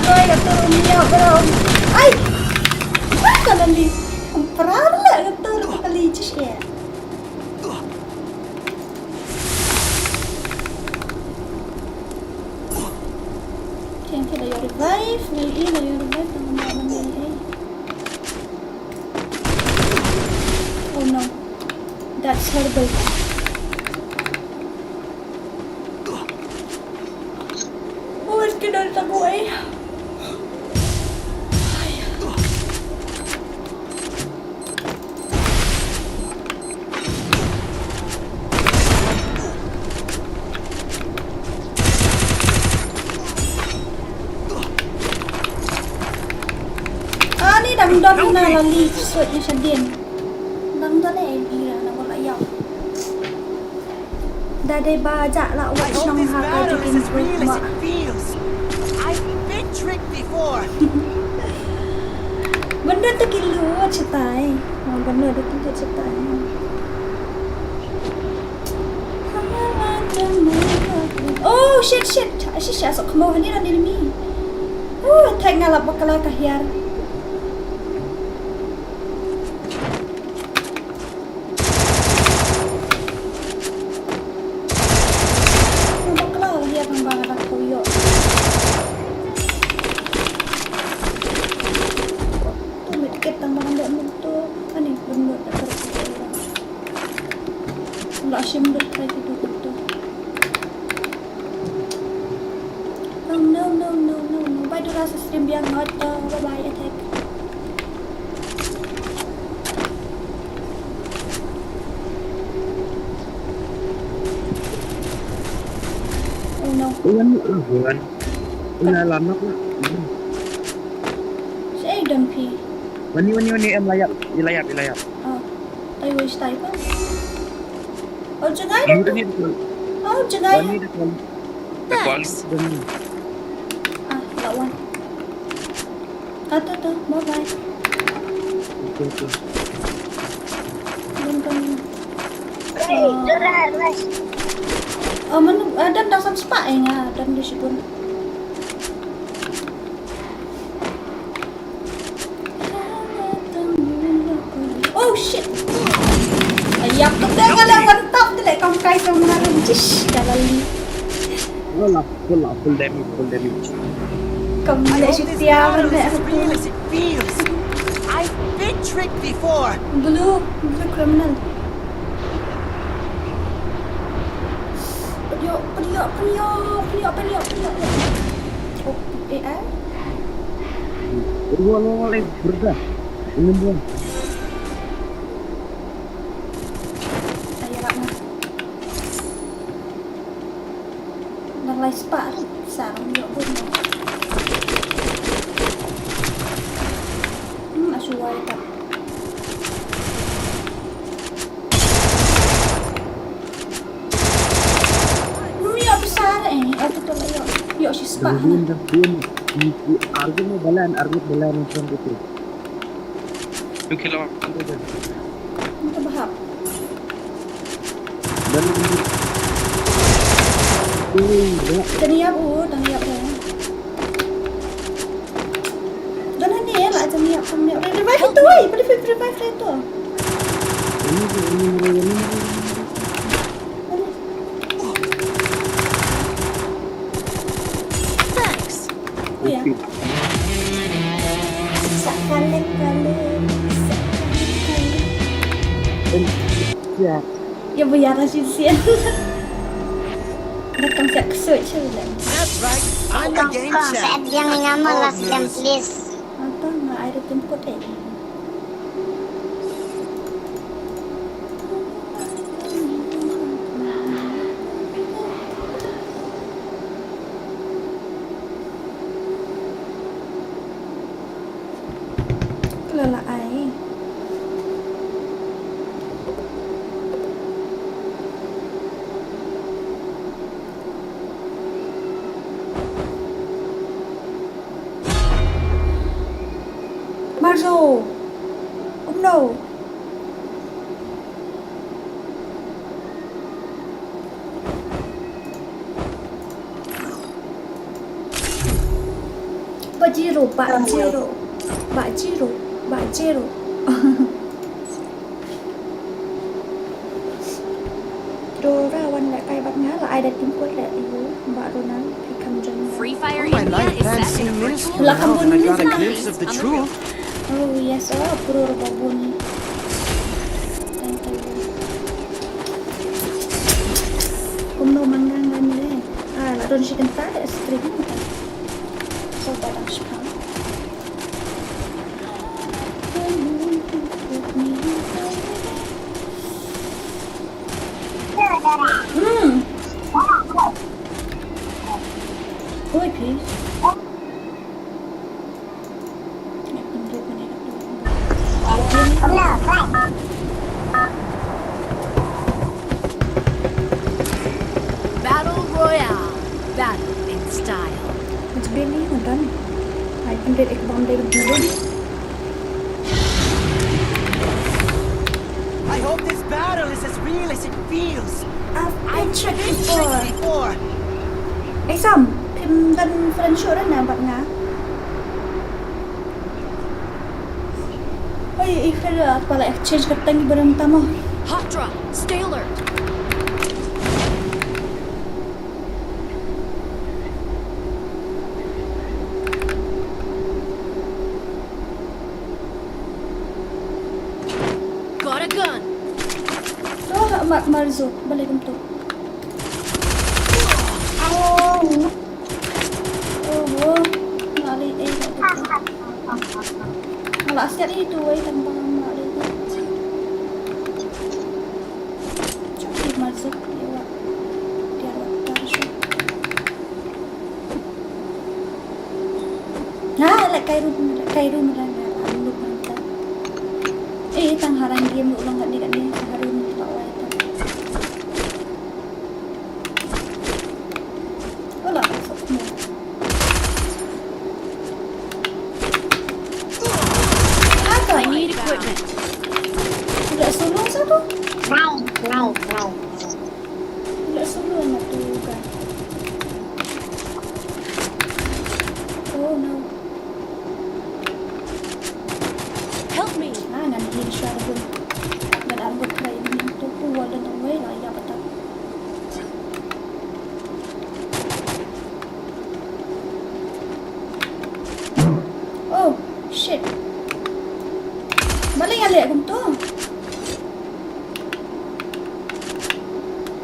Boy, turun dia bro. Ay! Apa lali? Perala turun kali je. Kita dah revive, ngayon dah revive teman-teman ini. Oh no, that's horrible. Oh, es que no está buey. Dam na lali suot niya siya din. Dam na eh bira na wala yaw. Daday baja la watch nang haka jikin break ma. I've been tricked before. Benda tu kiluat siya tay. Benda tu kiluat siya tay. Oh shit. Asyik sok kemo ni dah enemy. Thang ngalap bakal kahiar. Bakal kahiar nang bang ada koyo. Tu medkit nang bang ada mutu. Ani benar tak terkira. Lah sim berkai itu betul. No. Why do I stream yang not bye attack? Oh no. Bukan. Ina lama ko. Si Aiden P. Wani em layap. Oh. I wish type. Oh jangan. Oh jangan. Thanks. Lawan. Kata bye. Dan dah sampai spa dan di situ. Oh shit. Ayam tu dengan mantap tu lek kau kai sama dengan cish dalam. Full damage. Kamu lek setia lek Real as it feels. I've been tricked before. Blue criminal. Peniok. Oh, AI? Boleh berdah. Ini buang. Ayo Rakna. Nang lai spa sarang yo pun. Asuway tak. Aku tu lah yo si spa. Argut balan macam itu. Itu kilo. Kita bahap. Dan Taniap dah. Dan ni lah taniap. Revive tu ai, revive tu. ini Thanks. Oh ya. Sekali. ya. Ya biar lah sian. Datang siap search lah. That's right. I'm the game Kong, chef. saat yang nyaman lah sedang Yes. please. Atau nggak ada tempat Kelelahan. Marzo! Oh no! Bajiro. Dora wan lại cay bắt ngá là ai đã tìm quất lại yếu bà Dona thì cầm chân. Free Fire My India life is band set in a seemed virtual minuscule now world. that I got a It's not glimpse based of the on truth. Oh yes, puro babuni. Kung no manggangan nila lah doon siya kanta stream kita. So parang siya. Oi, please. Battle Royale. Battle in style. It's Billy dan I think that ik bang dari dulu. I hope this battle is as real as it feels. I've I've checked been before. tricked before. Ai Sam, phim dan friend show dah nampak ngah. Oi, ikhala pala exchange katang ibaram tamo. Hot drop. Stay alert. Got a gun. Oh, Marzo, balik tu. Oh, mali malah asyik itu, tambah mali. Cakap Marzo, dia taruh. Nah, lek kairu mereka lalu mantap. Tang harang game ulang kat dia sehari ni tak awal tu. Olah, masuk semua. I need equipment. Tidak solo satu. Nice. Tidak solo nak tu kan. Oh no. Help me. Nanti insya Allah dan arbut lain tu kuat dan awal lah ya betul. Oh shit. Balik alik aku tu.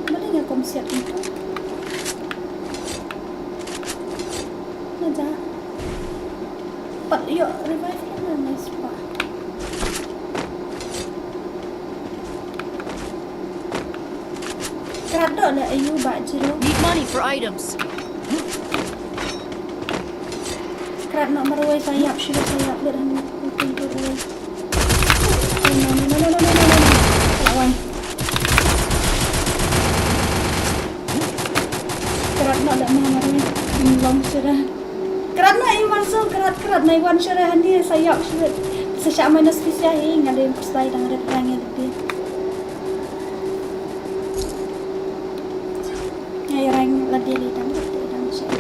Balik aku siap tu. Naja. Pat yuk revive kan nice pak. Kerada lah ayu bajiro. Need money for items. Kerat nak meruai sayap, sudah sayap dah ni. Tidur away. No. Lawan. Kerat nak dah meruai. Long sudah. Kerat nak iwan so kerat nak iwan sudah ni sayap sudah. Sesyak minus spesial ini ada yang persai dan ada perangnya lebih. Yang lagi di dalam saya.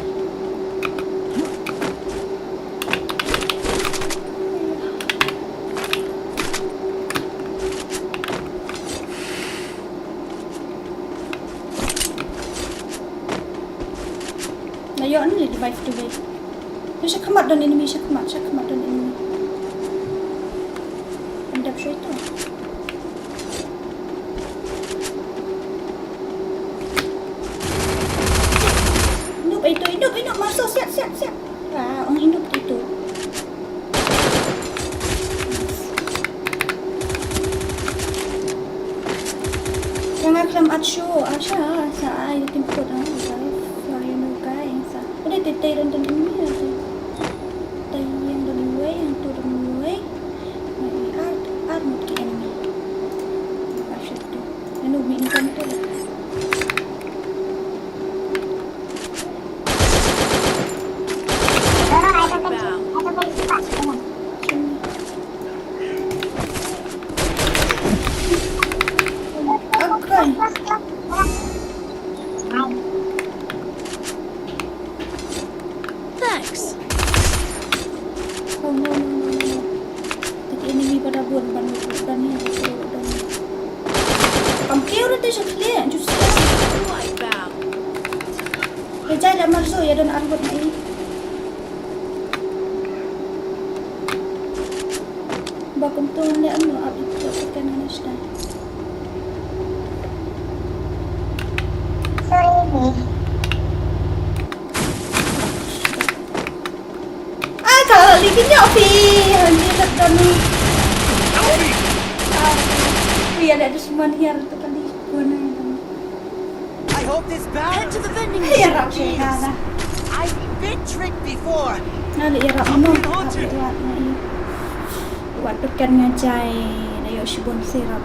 Nah, yo ni device tu baik. Saya kemat dan enemy, saya kemat dan enemy. Endap saya itu. Hidup masuk siap. Orang hidup itu. Jangan kelam Asya saya timput sorry no guys. Udah tetai dan ini ada. Yang dan way yang turun way. Art mungkin enemy. Asya tu. Anu minum tu. Thanks. Oh no. Tadi enemy pada buat ban ni. Kamkir udah dia clear justru. Lightbound. Kejai dah masuk ya dan arbut ni. Bakum tu ni anu abis tu kan Anashta. Sorry ni. Kalau likinya Opi, dia tak tahu. Dia ada semua hiar tu kali guna. I hope this battle Head to the vending Ya machine. rap saya. I've been tricked before. Nah, ya rap mo. Buat tekan ngajai, dayo sibon sirap.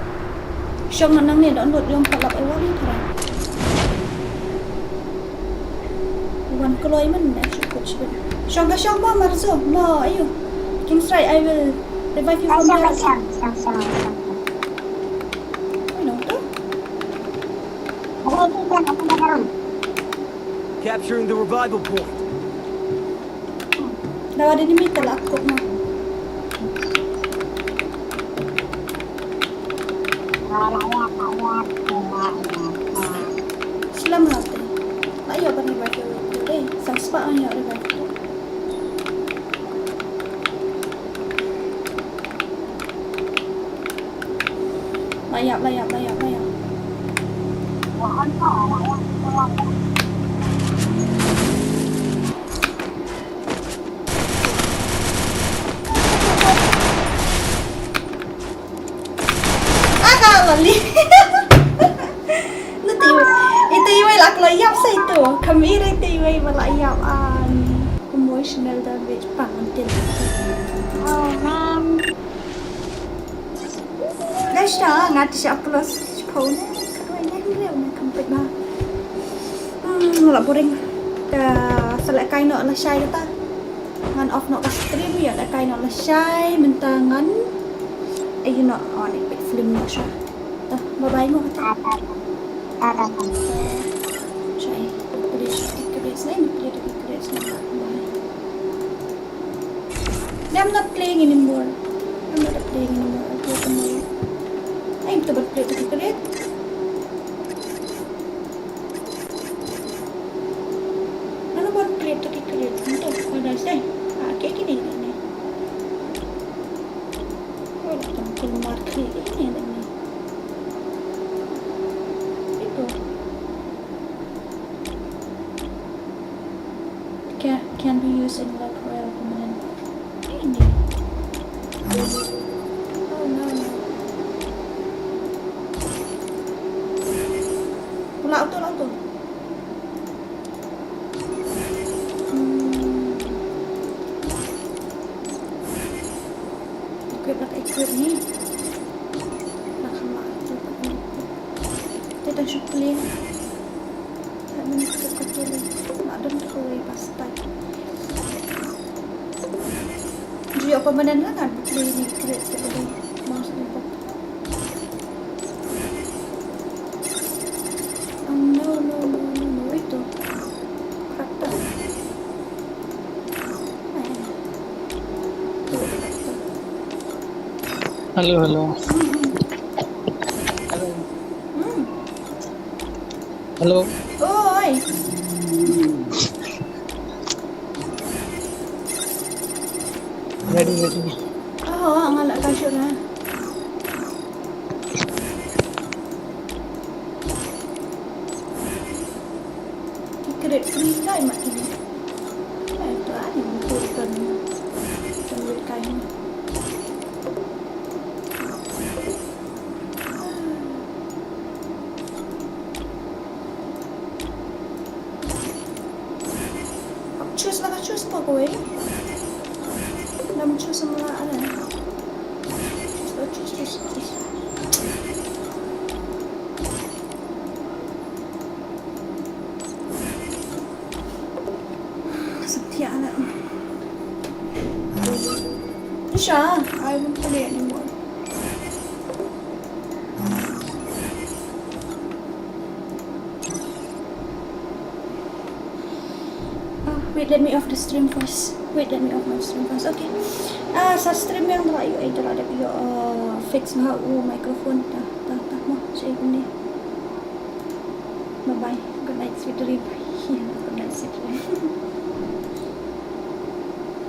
Syong nang ni download yung palap ewan ni tara. Wan keloy man dah cukup sibon. Syong ba Marzo? No, ayo. King Strike, I will revive you from there. Siap. Ano to? Ada di dalam dalam. Capturing the revival point. Dah ada ni meter lah aku mah. Selamat tu. Nak ya pani baca tu deh. Sampai ayat dia baca. Layap. Lali. Nanti itu iway lak layap sa itu. Kami itu iway malayap emotional damage pangantin. Oh, man. Guys, dah ngat siya plus phone. Kadang yang real na complete ba. Wala boring. Sala kay no la shy ta. Ngan off no ka stream ya la kay no la shy mentangan. Ayun no on it film no siya. Bye-bye mo kata. Shy. Ikres na ini ikres na. I'm not playing anymore. I'm not playing anymore. I'll play tomorrow. I'm to play to create. Ano ba play to create? Ito, wala siya. Kaya kinihin niya. Wala itong kilmar kinihin niya. Ito. Can be used in like royal command. Hindi. Oh no. Wala auto. Equip ni. Nakama ito. Ito siya clean. Sabi niya katuloy. Madon ko ay pastay. Dia apa benda lah kan? Beli ni create seperti mouse ni pun. No itu. Karakter. Halo. Halo. Oi. Ready. Oh, ngalak kasut lah. Create free lah mak ini. Itu ada betul kan. Tunggu kain. Choose pa ko eh. Nam choose semua ada. Choose. Setia ada. Isha, I won't play anymore. Wait, let me off the stream first. Let me off my stream first. Okay. Sa stream yang terakhir ay ada video fix na microphone ta mo sa ini. Bye bye. Good night, sweet dream. Good night, sweet dream.